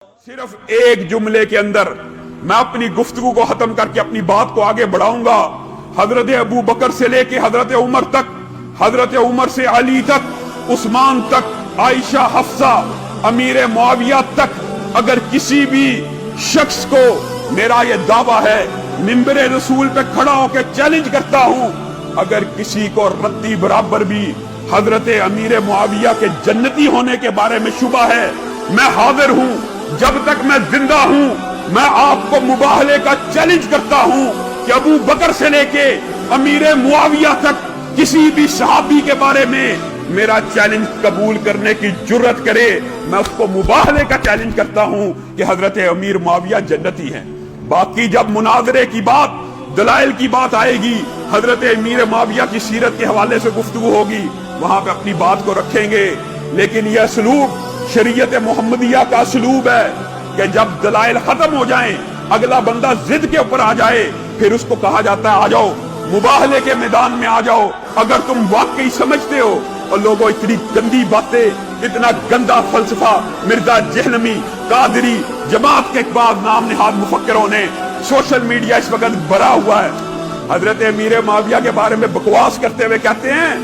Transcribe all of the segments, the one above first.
صرف ایک جملے کے اندر میں اپنی گفتگو کو ختم کر کے اپنی بات کو آگے بڑھاؤں گا۔ حضرت ابو بکر سے لے کے حضرت عمر تک، حضرت عمر سے علی تک، عثمان تک، عائشہ، حفصہ، امیر معاویہ تک، اگر کسی بھی شخص کو میرا یہ دعویٰ ہے، منبر رسول پہ کھڑا ہو کے چیلنج کرتا ہوں، اگر کسی کو رتی برابر بھی حضرت امیر معاویہ کے جنتی ہونے کے بارے میں شبہ ہے، میں حاضر ہوں، جب تک میں زندہ ہوں میں آپ کو مباہلے کا چیلنج کرتا ہوں کہ ابو بکر سے لے کے امیر معاویہ تک کسی بھی صحابی کے بارے میں میرا چیلنج قبول کرنے کی جرت کرے، میں اس کو مباہلے کا چیلنج کرتا ہوں کہ حضرت امیر معاویہ جنتی ہیں۔ باقی جب مناظرے کی بات، دلائل کی بات آئے گی، حضرت امیر معاویہ کی سیرت کے حوالے سے گفتگو ہوگی، وہاں پہ اپنی بات کو رکھیں گے۔ لیکن یہ اسلوب شریعت محمدیہ کا اسلوب ہے کہ جب دلائل ختم ہو جائیں، اگلا بندہ ضد کے اوپر آ جائے، پھر اس کو کہا جاتا ہے آ جاؤ مباہلے کے میدان میں آ جاؤ اگر تم واقعی سمجھتے ہو۔ اور لوگوں اتنی گندی باتیں، اتنا گندا فلسفہ مرزا جہنمی، قادری، جماعت کے بعد نام نہاد مفکروں نے سوشل میڈیا اس وقت بھرا ہوا ہے۔ حضرت امیر معاویہ کے بارے میں بکواس کرتے ہوئے کہتے ہیں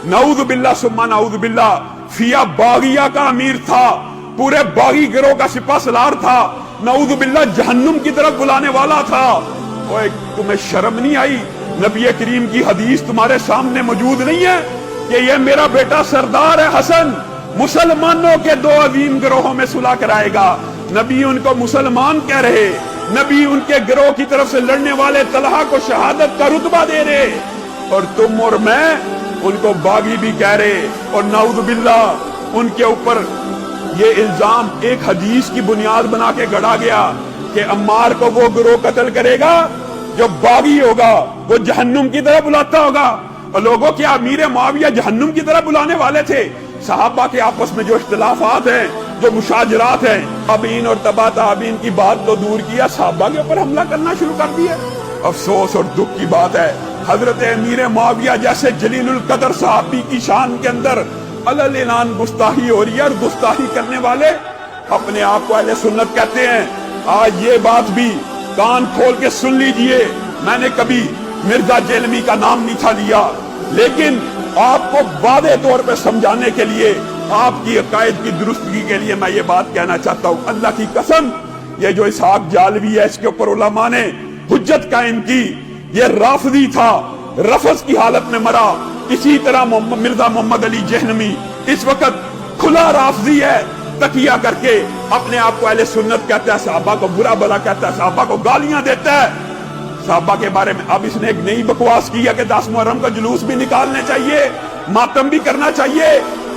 نعوذ باللہ ثم نعوذ باللہ، فیہ باغیہ کا امیر تھا، پورے باغی گروہ کا سپہ سالار تھا، نعوذ باللہ جہنم کی طرف بلانے والا تھا۔ اوے تمہیں شرم نہیں آئی؟ نبی کریم کی حدیث تمہارے سامنے موجود نہیں ہے کہ یہ میرا بیٹا سردار ہے حسن مسلمانوں کے دو عظیم گروہوں میں صلح کرائے گا۔ نبی ان کو مسلمان کہہ رہے، نبی ان کے گروہ کی طرف سے لڑنے والے طلحہ کو شہادت کا رتبہ دے رہے، اور تم اور میں ان کو باغی بھی کہہ رہے۔ اور نعوذ باللہ ان کے اوپر یہ الزام ایک حدیث کی بنیاد بنا کے گڑا گیا کہ عمار کو وہ گروہ قتل کرے گا جو باغی ہوگا، وہ جہنم کی طرف بلاتا ہوگا۔ اور لوگوں کیا امیر معاویہ جہنم کی طرف بلانے والے تھے؟ صحابہ کے آپس میں جو اختلافات ہیں، جو مشاجرات ہیں، تابعین اور تبع تابعین کی بات تو دور کیا، صحابہ کے اوپر حملہ کرنا شروع کر دیا۔ افسوس اور دکھ کی بات ہے، حضرت امیر معاویہ جیسے جلیل القدر صحابی کی شان کے اندر علل اعلان گستاخی ہو رہی ہے، اور گستاخی کرنے والے اپنے آپ کو اہل سنت کہتے ہیں۔ آج یہ بات بھی کان کھول کے سن لیجئے، میں نے کبھی مرزا جہلمی کا نام نہیں تھا لیا، لیکن آپ کو واضح طور پہ سمجھانے کے لیے، آپ کی عقائد کی درستگی کے لیے میں یہ بات کہنا چاہتا ہوں۔ اللہ کی قسم، یہ جو اسحاق جالوی ہے، اس کے اوپر علماء نے حجت قائم کی، یہ رافضی تھا، رفض کی حالت میں مرا۔ اسی طرح مرزا محمد علی جہنمی اس وقت کھلا رافضی ہے، تکیہ کر کے اپنے آپ کو اہل سنت کہتا ہے، صحابہ کو برا بھلا کہتا ہے، صحابہ کو گالیاں دیتا ہے۔ صحابہ کے بارے میں اب اس نے ایک نئی بکواس کی ہے کہ 10 محرم کا جلوس بھی نکالنے چاہیے، ماتم بھی کرنا چاہیے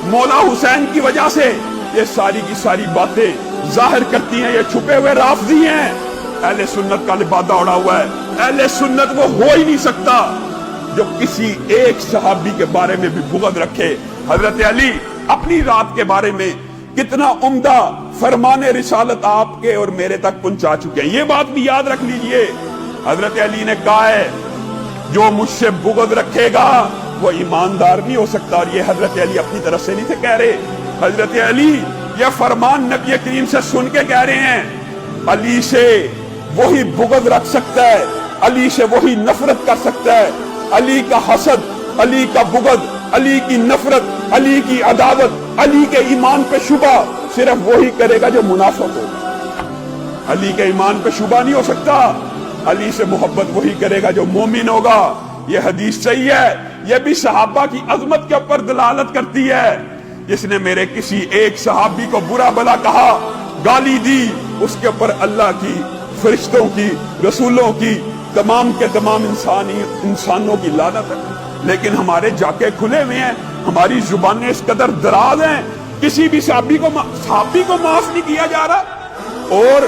مولا حسین کی وجہ سے۔ یہ ساری کی ساری باتیں ظاہر کرتی ہیں یہ چھپے ہوئے رافضی ہیں۔ اہل سنت کا لبادہ اڑا ہوا ہے۔ اہل سنت وہ ہو ہی نہیں سکتا جو کسی ایک صحابی کے بارے میں بھی بغض رکھے۔ حضرت علی اپنی رات کے بارے میں کتنا عمدہ فرمان رسالت آپ کے اور میرے تک پہنچا چکے ہیں، یہ بات بھی یاد رکھ لیجئے۔ حضرت علی نے کہا ہے جو مجھ سے بغض رکھے گا وہ ایماندار نہیں ہو سکتا، اور یہ حضرت علی اپنی طرف سے نہیں تھے کہہ رہے۔ حضرت علی یہ فرمان نبی کریم سے سن کے کہہ رہے ہیں، علی سے وہی بغض رکھ سکتا ہے، علی سے وہی نفرت کر سکتا ہے۔ علی کا حسد، علی کا بغض، علی کی نفرت، علی کی عداوت، علی کے ایمان پہ شبہ صرف وہی کرے گا جو منافق ہو۔ علی کے ایمان پہ شبہ نہیں ہو سکتا، علی سے محبت وہی کرے گا جو مومن ہوگا۔ یہ حدیث صحیح ہے، یہ بھی صحابہ کی عظمت کے اوپر دلالت کرتی ہے۔ جس نے میرے کسی ایک صحابی کو برا بھلا کہا، گالی دی، اس کے اوپر اللہ کی، فرشتوں کی، رسولوں کی، تمام کے تمام انسانوں کی لعنت ہے۔ لیکن ہمارے جاکے کھلے ہوئے ہیں، ہماری زبانیں اس قدر دراز ہیں، کسی بھی صحابی کو معاف نہیں کیا جا رہا۔ اور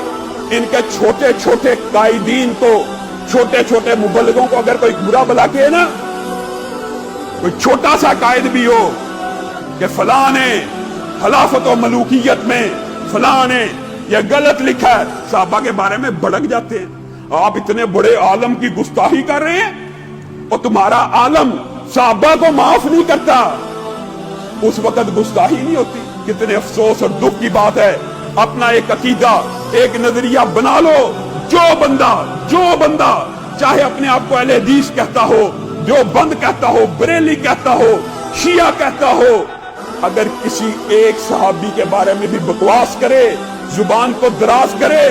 ان کے چھوٹے چھوٹے قائدین کو، چھوٹے چھوٹے مبلغوں کو اگر کوئی برا بلا کے نا، کوئی چھوٹا سا قائد بھی ہو کہ فلاں نے خلافت و ملوکیت میں فلاں نے یہ غلط لکھا ہے، صحابہ کے بارے میں بھڑک جاتے ہیں۔ آپ اتنے بڑے عالم کی گستاخی کر رہے ہیں اور تمہارا عالم صحابہ کو معاف نہیں کرتا، اس وقت گستاخی نہیں ہوتی؟ کتنے افسوس اور دکھ کی بات ہے اپنا ایک عقیدہ، ایک نظریہ بنا لو۔ جو بندہ چاہے اپنے آپ کو اہل حدیث کہتا ہو، دیوبند کہتا ہو، بریلی کہتا ہو، شیعہ کہتا ہو، اگر کسی ایک صحابی کے بارے میں بھی بکواس کرے، زبان کو دراز کرے،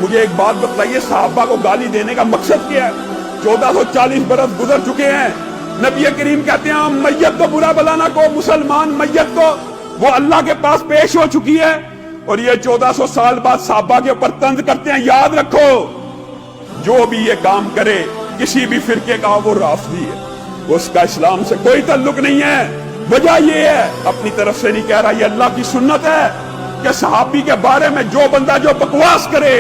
مجھے ایک بات بتلائیے، صحابہ کو گالی دینے کا مقصد کیا ہے؟ 1440 برس گزر چکے ہیں، نبی کریم کہتے ہیں ہم میت کو برا بلا نہ کو، مسلمان میت کو، وہ اللہ کے پاس پیش ہو چکی ہے، اور یہ 1400 سال بعد صحابہ کے اوپر طنز کرتے ہیں۔ یاد رکھو، جو بھی یہ کام کرے کسی بھی فرقے کا وہ رافضی ہے، اس کا اسلام سے کوئی تعلق نہیں ہے۔ وجہ یہ ہے، اپنی طرف سے نہیں کہہ رہا، یہ اللہ کی سنت ہے کہ صحابی کے بارے میں جو بندہ جو بکواس کرے،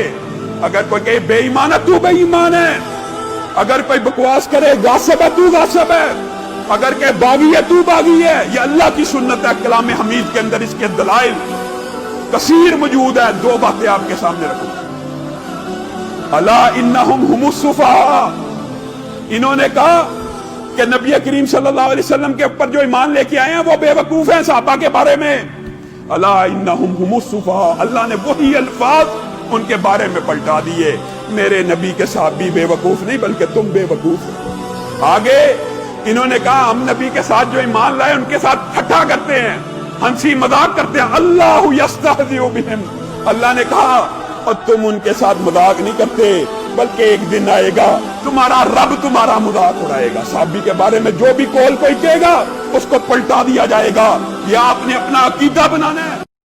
اگر کوئی کہے بے ایمان ہے تو بے ایمان ہے، اگر کوئی بکواس کرے غاصب ہے تو غاصب ہے، اگر کہ باغی ہے تو باغی ہے، یہ اللہ کی سنت ہے۔ کلام حمید کے اندر اس کے دلائل کثیر موجود ہے۔ دو باتیں آپ کے سامنے رکھوں۔ الا انہم ہم الصفہاء، انہوں نے کہا کہ نبی کریم صلی اللہ علیہ وسلم کے اوپر جو ایمان لے کے آئے ہیں وہ بے وقوف ہیں صحابہ کے بارے میں۔ الا انہم ہم الصفہاء، اللہ نے وہی الفاظ ان کے بارے میں پلٹا دیے، میرے نبی کے صحابی بے وقوف نہیں بلکہ تم بے وقوف ہو۔ آگے انہوں نے کہا ہم نبی کے ساتھ جو ایمان لائے ان کے ساتھ ٹھٹھا کرتے ہیں، ہنسی مذاق کرتے ہیں، اللہ یستہزئ بہم، اللہ نے کہا اور تم ان کے ساتھ مذاق نہیں کرتے بلکہ ایک دن آئے گا تمہارا رب تمہارا مذاق اڑائے گا۔ صحابی کے بارے میں جو بھی قول کوئی کہے گا اس کو پلٹا دیا جائے گا۔ یہ آپ نے اپنا عقیدہ بنانا ہے،